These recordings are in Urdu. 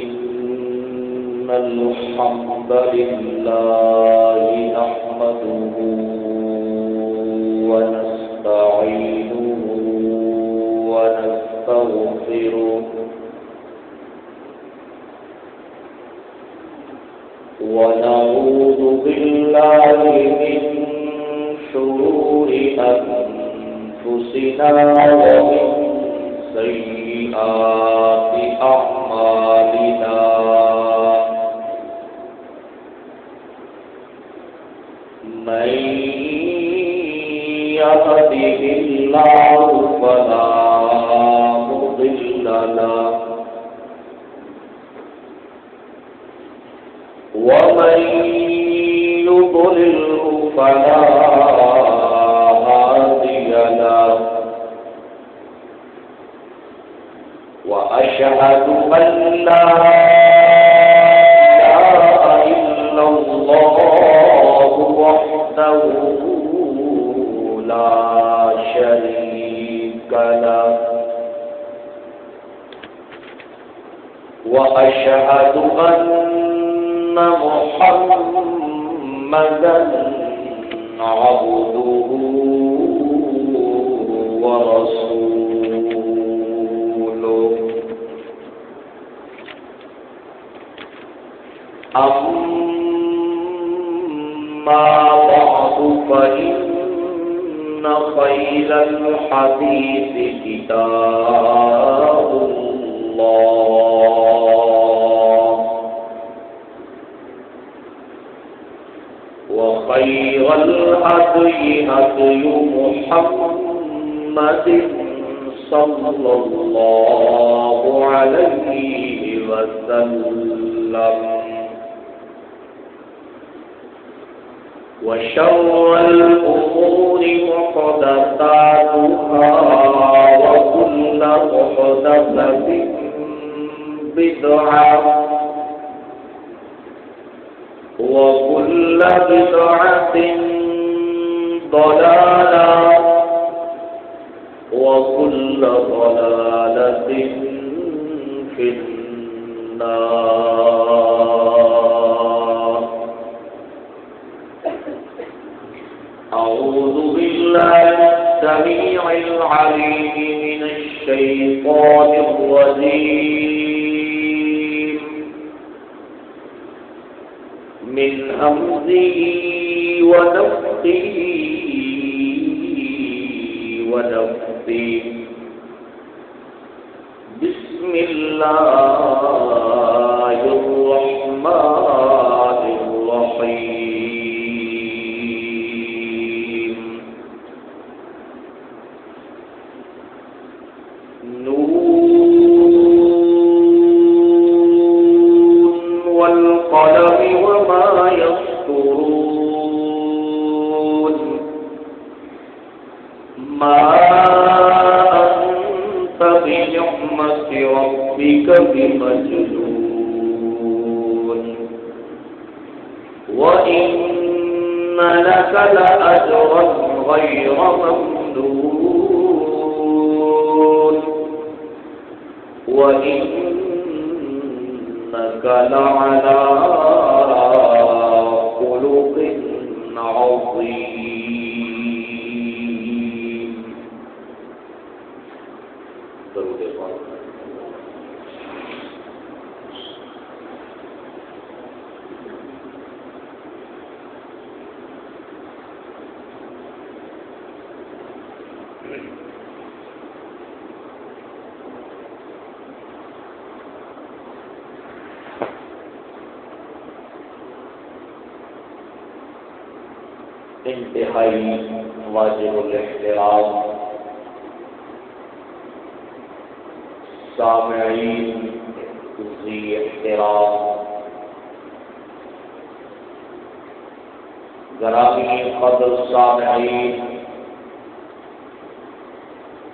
إن الحمد لله نحمده ونستعينه ونستغفره ونعوذ بالله من شرور أنفسنا ومن سيئات أعمالنا من يهده الله فلا مضل له ومن يضلله فلا هادي له وأشهد أن لا إله إلا الله وحده لا شريك له وأشهد أن محمدا عبده ورسوله أما بعد فإن خير الحديث كتاب الله وخير الهدي هدي محمد صلى الله عليه وسلم وشر الأمور محدثاتها وكل محدثة بدعة وكل بدعة ضلالة وكل ضلالة في النار. أعوذ بالله السميع العليم من الشيطان الرجيم من همزه ونفخه ونفثه. بسم الله الرحمن الرحيم. نون والقلم وما يسطرون. ما أنت بنعمة ربك بمجنون وإن لك لأجرا غير ممنون وإنك لعلى خلق عظيم. درود پاک. انتہائی واجب الاحترام سامعین ذی احترام گرامی قدر سامعین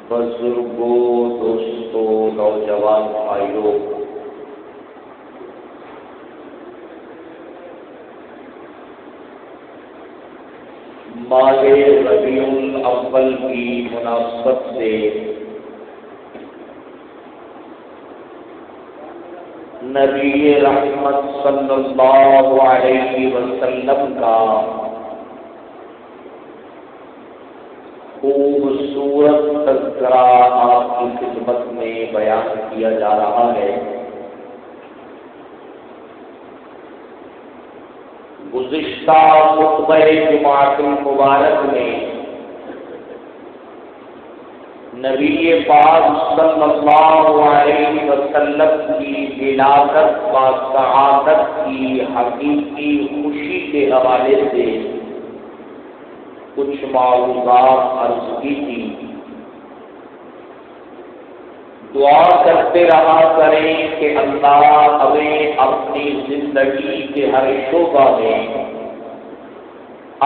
بزرگوں دوستوں نوجوان بھائیوں، ماہ ربیع الاول کی مناسبت سے نبی رحمت صلی اللہ علیہ وسلم کا خوبصورت تذکرہ آپ کی خدمت میں بیان کیا جا رہا ہے۔ گزشتہ خطبہ جمعۃ المبارک میں نبی پاک صلی اللہ علیہ وسلم کی ولادت و سعادت کی حقیقی خوشی کے حوالے سے کچھ معلومات عرض کی تھی۔ دعا کرتے رہا کریں کہ اللہ ہمیں اپنی زندگی کے ہر شعبہ میں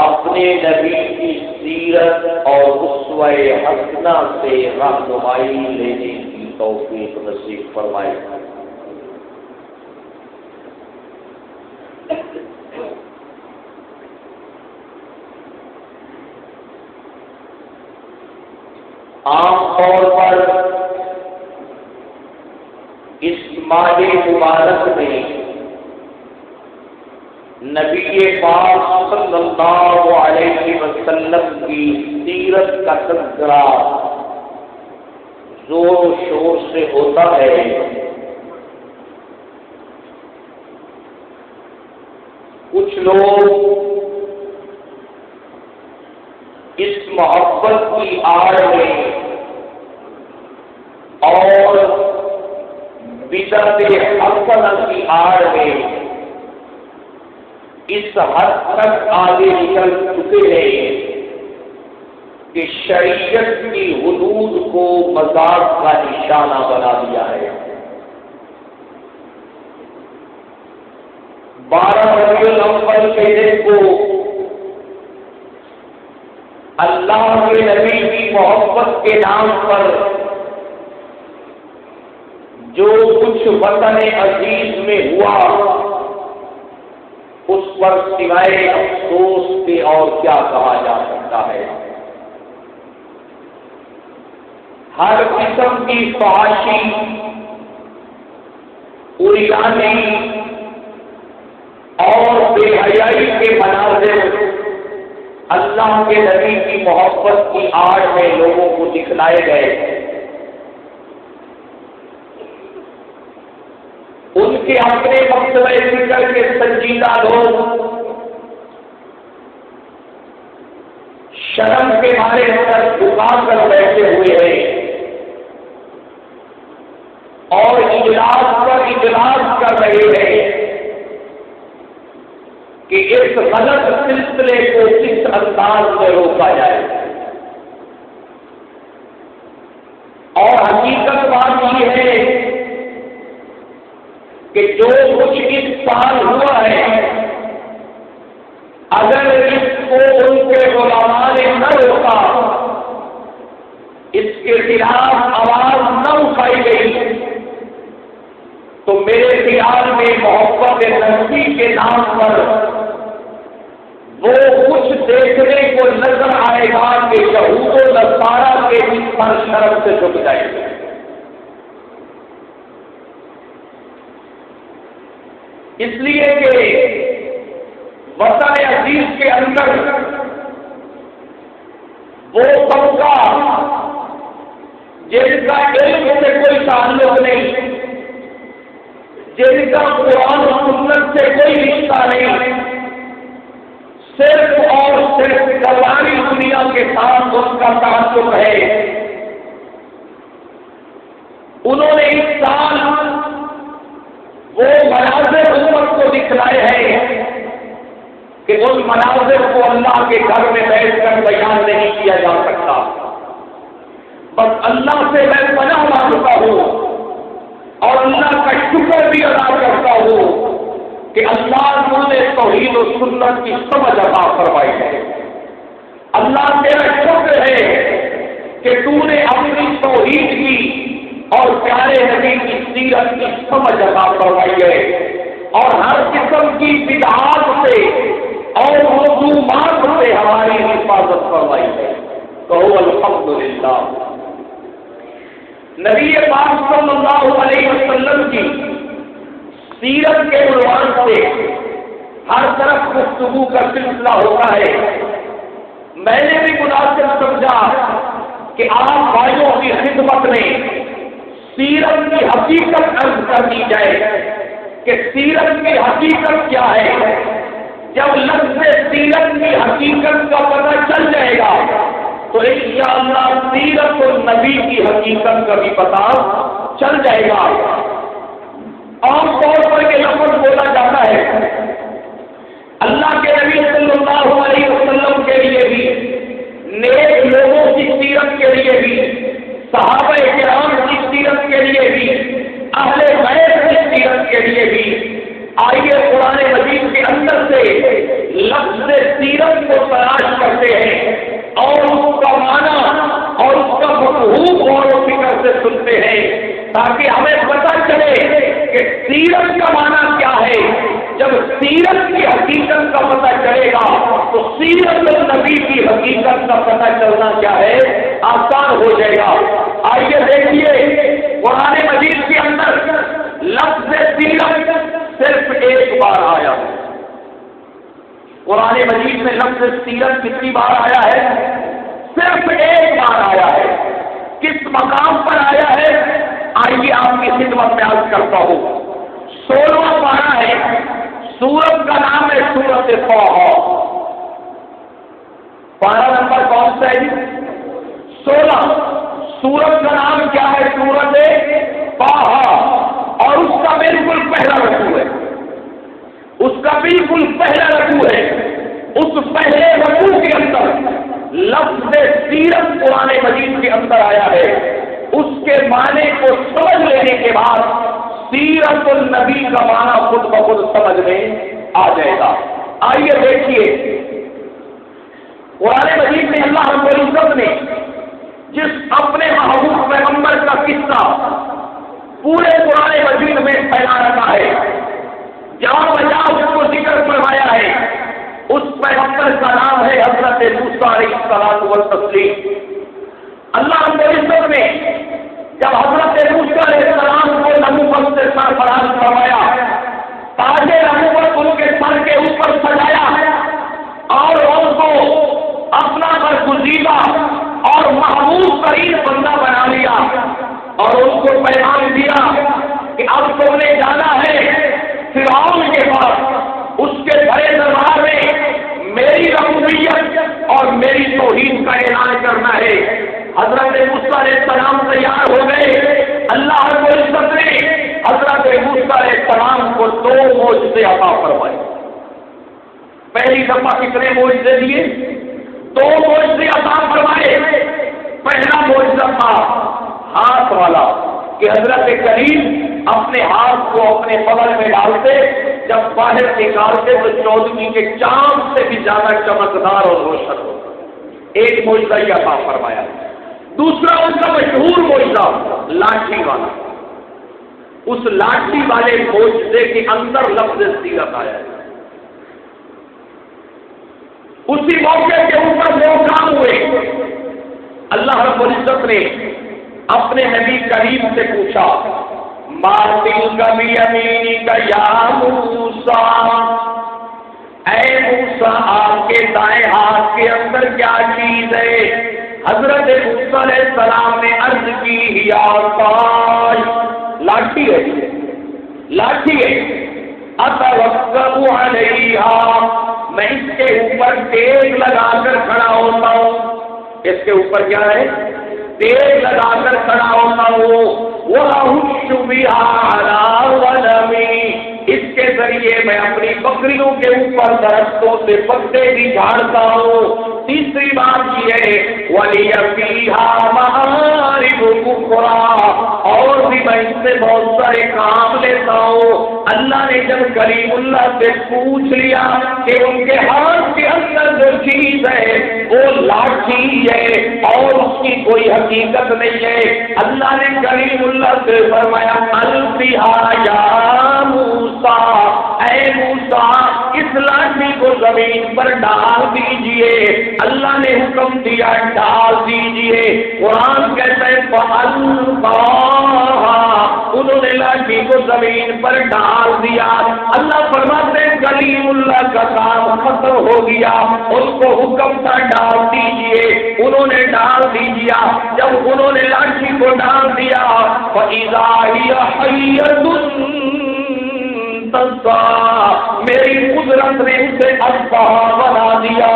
اپنے نبی کی سیرت اور اسوہ حسنہ سے رہنمائی لینے کی توفیق نصیب فرمائے۔ عام طور پر اس ماہ مبارک میں نبی پاک صلی اللہ علیہ وسلم کی سیرت کا تذکرہ زور و شور سے ہوتا ہے۔ کچھ لوگ اس محبت کی آڑ میں اور بدعت حسنہ کی آڑ میں اس حد تک آگے نکل چکے ہیں کہ شریعت کی حدود کو مذاق کا نشانہ بنا دیا ہے۔ 12 ربیع الاول کے دن کو اللہ کے نبی کی محبت کے نام پر جو کچھ وطن عزیز میں ہوا اس پر سوائے افسوس کے اور کیا کہا جا سکتا ہے۔ ہر قسم کی فحاشی، اریانی اور بے حیائی کے مناظر اللہ کے نبی کی محبت کی آڑ میں لوگوں کو دکھلائے گئے۔ ان کے اپنے مقصد فکر کے سنجیدہ لوگ شرم کے مارے اندر جھکا کر بیٹھے ہوئے ہیں اور اجلاس پر اجلاس کر رہے ہیں کہ اس غلط سلسلے کو کس انداز میں روکا جائے۔ اور حقیقت بات یہ ہے کہ جو کچھ اس سال ہوا ہے، اگر اس کو ان کے علماء نے نہ روکا، اس کے خلاف آواز نہ اٹھائی گئی، تو میرے خیال میں محبت نبی کے نام پر وہ کچھ دیکھنے کو نظر آئے گا کہ یہود و نصارہ کے اس پر شرم سے جھک جائے گا۔ اس لیے کہ وطن عزیز کے اندر وہ طبقہ جن کا علم سے کوئی تعلق نہیں، جن کا قرآن و سنت سے کوئی رشتہ نہیں، صرف اور صرف کلاری دنیا کے ساتھ اس کا تعلق ہے، انہوں نے اس سال وہ مناظر امت کو دکھلائے ہیں کہ ان مناظر کو اللہ کے گھر میں بیٹھ کر بیان نہیں کیا جا سکتا۔ بس اللہ سے میں پناہ مانگتا ہوں اور اللہ کا شکر بھی ادا کرتا ہوں کہ اللہ نے توحید و سنت کی سمجھ عطا فرمائی ہے۔ اللہ تیرا شکر ہے کہ تو نے اپنی توحید کی اور پیارے نبی کی سیرت کی سمجھ عطا فرمائی ہے، اور ہر قسم کی بدعات سے اور موضوعات سے ہماری حفاظت فرمائی ہے۔ تو الحمدللہ نبی پاک صلی اللہ علیہ وسلم کی سیرت کے عنوان سے ہر طرف گفتگو کا سلسلہ ہوتا ہے، میں نے بھی مناسب سمجھا کہ آپ بھائیوں کی خدمت میں سیرت کی حقیقت عرض کر دی جائے کہ سیرت کی حقیقت کیا ہے۔ جب لفظ سیرت کی حقیقت کا پتہ چل جائے گا تو انشاءاللہ سیرت النبی کی حقیقت کا بھی پتہ چل جائے گا۔ عام طور پر یہ لفظ بولا جاتا ہے، اللہ کے نبی صلی اللہ علیہ وسلم کے لیے بھی، نیک لوگوں کی سیرت کے لیے بھی، صحابہ کرام کی سیرت کے لیے بھی، اہل بیت کی سیرت کے لیے بھی۔ آئیے قرآن مجید کے اندر سے لفظ سیرت کو تلاش کرتے ہیں اور اس کا معنی اور اس کا مفہوم غور و فکر سے سنتے ہیں تاکہ ہمیں پتہ چلے کہ سیرت کا معنی کیا ہے۔ جب سیرت کی حقیقت کا پتہ چلے گا تو سیرت النبی کی حقیقت کا پتہ چلنا کیا ہے، آسان ہو جائے گا۔ آئیے دیکھیے قرآن مجید کے اندر لفظ سیرت صرف ایک بار آیا ہے۔ قرآن مجید میں لفظ سیرت کتنی بار آیا ہے؟ صرف ایک بار آیا ہے۔ کس مقام پر آیا ہے؟ آئیے آپ کی خدمت میں عرض کرتا ہوں۔ 16واں پارہ ہے، سورت کا نام ہے سورت طٰہٰ۔ پارہ نمبر کون سا ہے؟ 16۔ سورت کا نام کیا ہے؟ سورت طٰہٰ، اور اس کا بالکل پہلا رکوع ہے، اس کا بالکل پہلا رکوع ہے۔ اس پہلے رکوع کے اندر لفظ سیرت قرآن مجید کے اندر آیا ہے۔ اس کے معنی کو سمجھ لینے کے بعد سیرت النبی کا معنی خود بخود سمجھ میں آ جائے گا۔ آئیے دیکھیے قرآن مجید میں اللہ رب العزت نے جس اپنے محبوب پیغمبر کا قصہ پورے قرآن مجید میں پھیلا رکھا ہے، جہاں بجا اس کو ذکر فرمایا ہے، اس پیغمبر کا نام ہے حضرت موسیٰ علیہ الصلوۃ والتسلیم۔ اللہ رب العزت نے جب حضرت موسیٰ علیہ السلام کو نبوت سے سرفراز فرمایا، تاج نبوت ان کے سر کے اوپر سجایا اور ان کو اپنا برگزیدہ اور محبوب ترین بندہ بنا لیا اور ان کو پیغام دیا کہ اب تم نے جانا ہے فرعون کے پاس، اس کے بڑے دربار میں میری ربوبیت اور میری توحید کا اعلان کرنا ہے۔ حضرت موسیٰ علیہ السلام تیار ہو گئے۔ اللہ رب العزت نے حضرت موسیٰ علیہ السلام کو 2 معجزے عطا فرمائے۔ پہلی دفعہ کتنے معجزے دیے؟ 2 معجزے عطا فرمائے۔ پہلا معجزہ تھا ہاتھ والا کہ حضرت کریم اپنے ہاتھ کو اپنے بغل میں ڈالتے، جب باہر نکالتے تو چودھویں کے چاند سے بھی زیادہ چمکدار اور روشن ہوتا۔ ایک معجزہ یہ عطا فرمایا۔ دوسرا ان کا مشہور معجزہ لاٹھی والا، اس لاٹھی والے معجزے کے اندر لفظ سیرت آیا ہے۔ اسی موقع کے اوپر 2 کام ہوئے۔ اللہ رب العزت نے اپنے نبی کریم سے پوچھا، ما تلک بیمینک یا موسیٰ، اے موسیٰ آپ کے دائیں ہاتھ کے اندر کیا چیز ہے؟ حضرت موسیٰ علیہ السلام نے عرض کی یا عصای، لاٹھی ہے، لاٹھی ہے، اتوکل علیہا، میں اس کے اوپر ٹیک لگا کر کھڑا ہوتا ہوں۔ اس کے اوپر کیا ہے؟ ٹیک لگا کر کھڑا ہوتا ہوں۔ وَأَحُشُّ بِهَا عَلَىٰ غَنَمِي، اس کے ذریعے میں اپنی بکریوں کے اوپر درختوں سے پتے بھی جھاڑتا ہوں۔ تیسری بات یہ ہے وَلِيَ فِيهَا مَآرِبُ أُخْرَىٰ، اور بھی میں اس سے بہت سارے کام لیتا ہوں۔ اللہ نے جب کلیم اللہ سے پوچھ لیا کہ ان کے ہاتھ کے اندر جو چیز ہے وہ لاٹھی ہے اور اس کی کوئی حقیقت نہیں ہے، اللہ نے کلیم اللہ سے فرمایا القِھا یا موسیٰ، اے موسیٰ اس لاٹھی کو زمین پر ڈال دیجئے۔ اللہ نے حکم دیا ڈال دیجئے۔ قرآن کہتا ہے فَأَلْقَاهَا، انہوں نے لاٹھی کو کو زمین پر ڈال دیا. اللہ فرماتے ہیں کلیم اللہ کا کام ختم ہو گیا. ان کو حکم تھا ڈال دیجئے, انہوں نے ڈال دیا. جب انہوں نے لاٹھی کو ڈال دیا فَإِذَا هِيَ حَيَّةٌ تَسْعَىٰ, میری قدرت نے اسے اصبح بنا دیا.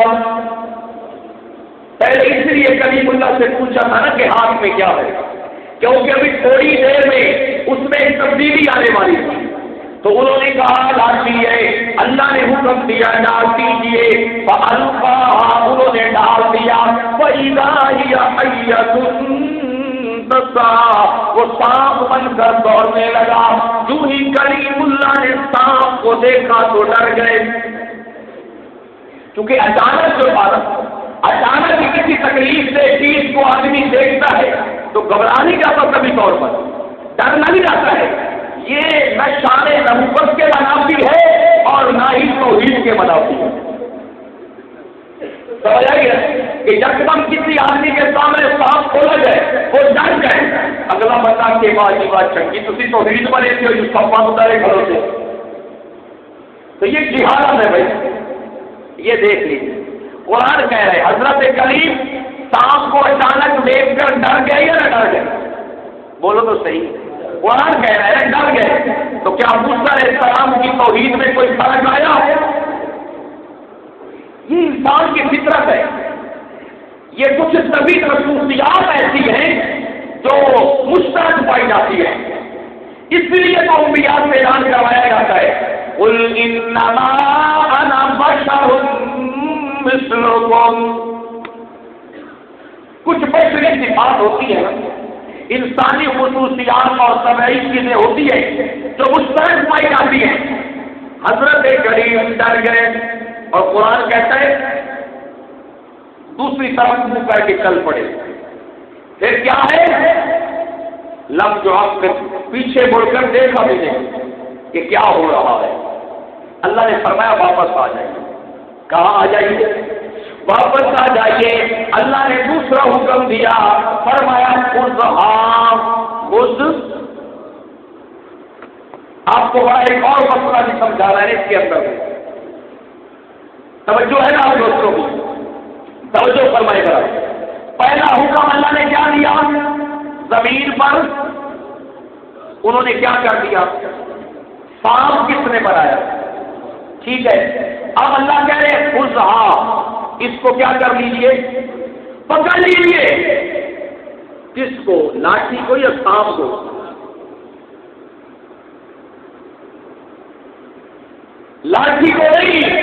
پہلے اس لیے کلیم اللہ سے پوچھا تھا نا کہ ہاتھ میں کیا ہے, کیونکہ ابھی تھوڑی دیر میں اس میں ایک تبدیلی آنے والی تھی. تو انہوں نے کہا لاٹھی ہے, اللہ نے حکم دیا ڈال دیجیے. فَأَلْقَاهَا, انہوں نے ڈال دیا. فَإِذَا هِيَ حَيَّةٌ تَسْعَىٰ, وہ سانپ بن کر دوڑنے لگا. جو ہی کلیم اللہ نے سانپ کو دیکھا تو ڈر گئے, کیونکہ اچانک جو بات اچانک ہی کسی تکلیف سے چیز کو آدمی دیکھتا ہے تو گھبرا نہیں جاتا, کبھی طور پر ڈرنا نہیں جاتا ہے. یہ نہ شان نبوت کے منافی ہے اور نہ ہی توحید کے منافی ہے. سمجھ آئی ہے کہ جب ہم کسی آدمی کے سامنے سانپ کھولا جائے وہ ڈر گئے, اگلا بتا کے بعد یہ بات چنگی تھی توحید بنے تھی اور جس کا پان اتارے گھروں سے. تو یہ جہالت ہے بھائی, یہ دیکھ لیجیے. قرآن کہہ رہے حضرت کلیم سانپ کو اچانک دیکھ کر ڈر گئے یا نہ ڈر گئے؟ بولو تو صحیح. قرآن کہہ رہے ہیں ڈر گئے, تو کیا موسیٰ علیہ السلام کی توحید میں کوئی فرق آیا؟ یہ انسان کی فطرت ہے. یہ کچھ طبی خصوصیات ایسی ہیں جو مشترک پائی جاتی ہے, اس لیے تو انبیاء سے اعلان کروایا جاتا ہے قُلْ إِنَّمَا أَنَا بَشَرٌ مِثْلُكُمْ. کچھ بشری صفات ہوتی ہے, انسانی خصوصیات اور طبعی چیزیں ہوتی ہیں جو مشترک پائی جاتی ہیں. حضرت کریم ڈر گئے اور قرآن کہتا ہے دوسری طرف منہ کر کے چل پڑے. پھر کیا ہے لفظ جو آپ پیچھے مڑ کر دیکھا بھی نہیں کہ کیا ہو رہا ہے. اللہ نے فرمایا واپس آ جائیے. کہاں آ جائیے؟ واپس آ جائیے. اللہ نے دوسرا حکم دیا, فرمایا خود آپ کو بڑا ایک اور مسئلہ بھی سمجھا رہا ہے اس کے اندر. توجہ ہے نا آپ دوستوں کو, توجہ فرمائے گا. پہلا حکم اللہ نے کیا دیا, زمین پر انہوں نے کیا کر دیا, سانپ کس نے بنایا؟ ٹھیک ہے, اب اللہ کہہ رہے خذھا, اس کو کیا کر لیجیے, پکڑ لیجیے. کس کو, لاٹھی کو یا سانپ کو؟ لاٹھی کو نہیں,